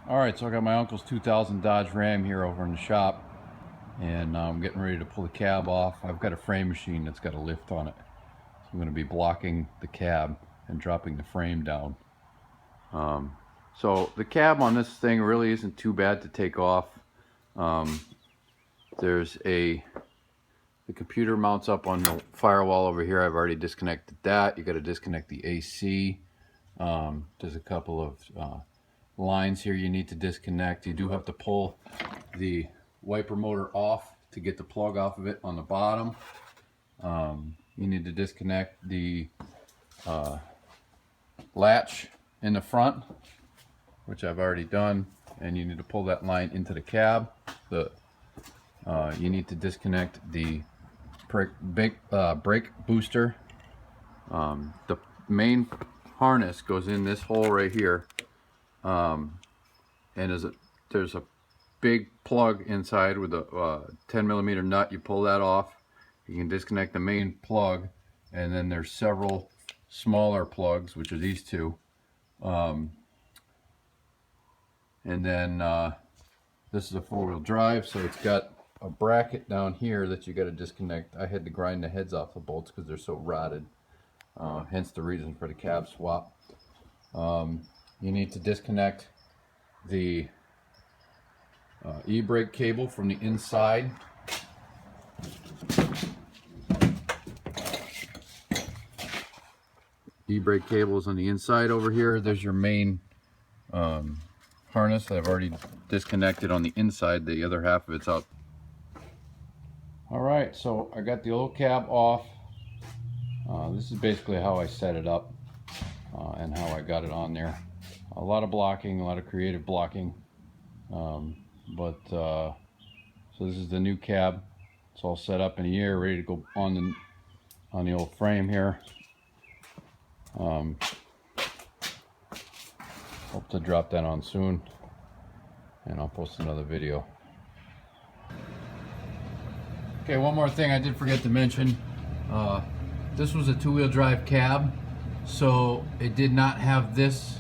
Alright, so I got my uncle's 2000 Dodge Ram here over in the shop, and I'm getting ready to pull the cab off. I've got a frame machine that's got a lift on it, so I'm going to be blocking the cab and dropping the frame down. So the cab on this thing really isn't too bad to take off. There's the computer mounts up on the firewall over here. I've already disconnected that. You got to disconnect the AC. There's a couple of lines here you need to disconnect. You do have to pull the wiper motor off to get the plug off of it on the bottom. You need to disconnect the latch in the front, which I've already done, and you need to pull that line into the cab. You need to disconnect the brake booster. The main harness goes in this hole right here, and there's a big plug inside with a 10mm nut. You pull that off, you can disconnect the main plug, and then there's several smaller plugs, which are these two. And then this is a four-wheel drive, so it's got a bracket down here that you got to disconnect. I had to grind the heads off the bolts because they're so rotted, hence the reason for the cab swap. You need to disconnect the e-brake cable from the inside. E-brake cable is on the inside over here. There's your main harness that I've already disconnected on the inside. The other half of it's out. Alright, so I got the old cab off. This is basically how I set it up and how I got it on there. A lot of blocking, a lot of creative blocking. So this is the new cab. It's all set up in the air, ready to go on the old frame here. Hope to drop that on soon, and I'll post another video. Okay, one more thing I did forget to mention. This was a two-wheel drive cab, so it did not have this.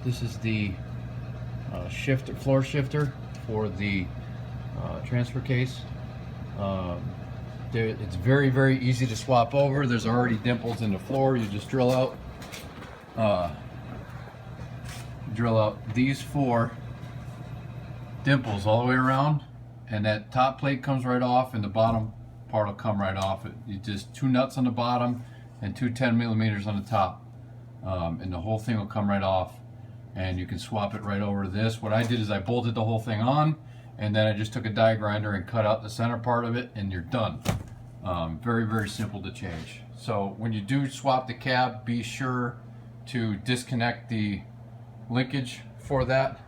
This is the floor shifter for the transfer case. It's very, very easy to swap over. There's already dimples in the floor. You just drill out these 4 dimples all the way around, and that top plate comes right off, and the bottom part will come right off. You just 2 nuts on the bottom and 2 10mm on the top, and the whole thing will come right off, and you can swap it right over to this. What I did is I bolted the whole thing on, and then I just took a die grinder and cut out the center part of it, and you're done. Very, very simple to change. So when you do swap the cab, be sure to disconnect the linkage for that,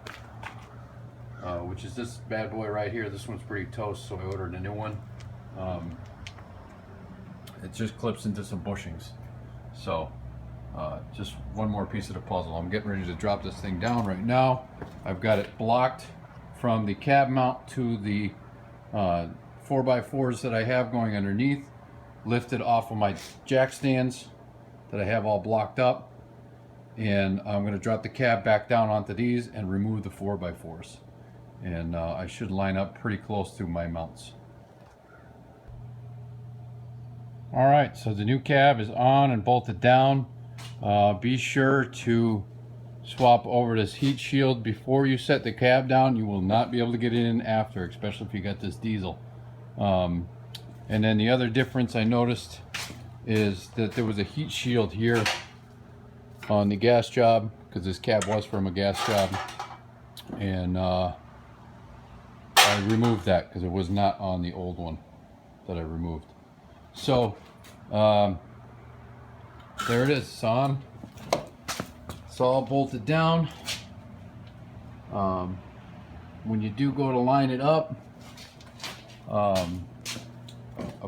which is this bad boy right here. This one's pretty toast, so I ordered a new one. It just clips into some bushings. So just one more piece of the puzzle. I'm getting ready to drop this thing down right now. I've got it blocked from the cab mount to the 4x4s that I have going underneath, lifted off of my jack stands that I have all blocked up, and I'm going to drop the cab back down onto these and remove the 4x4s, and I should line up pretty close to my mounts. Alright, so the new cab is on and bolted down. Be sure to swap over this heat shield before you set the cab down. You will not be able to get it in after, especially if you got this diesel. And then the other difference I noticed is that there was a heat shield here on the gas job, because this cab was from a gas job, and I removed that because it was not on the old one that I removed. So there it is, it's on. It's all bolted down. When you do go to line it up, a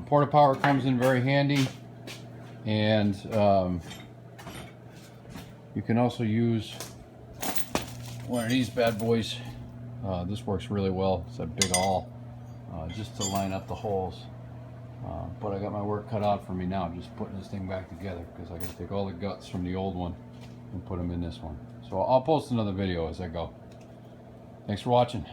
porta power comes in very handy, and you can also use one of these bad boys. This works really well. It's a big awl, just to line up the holes. But I got my work cut out for me now, just putting this thing back together, because I got to take all the guts from the old one and put them in this one. So I'll post another video as I go. Thanks for watching.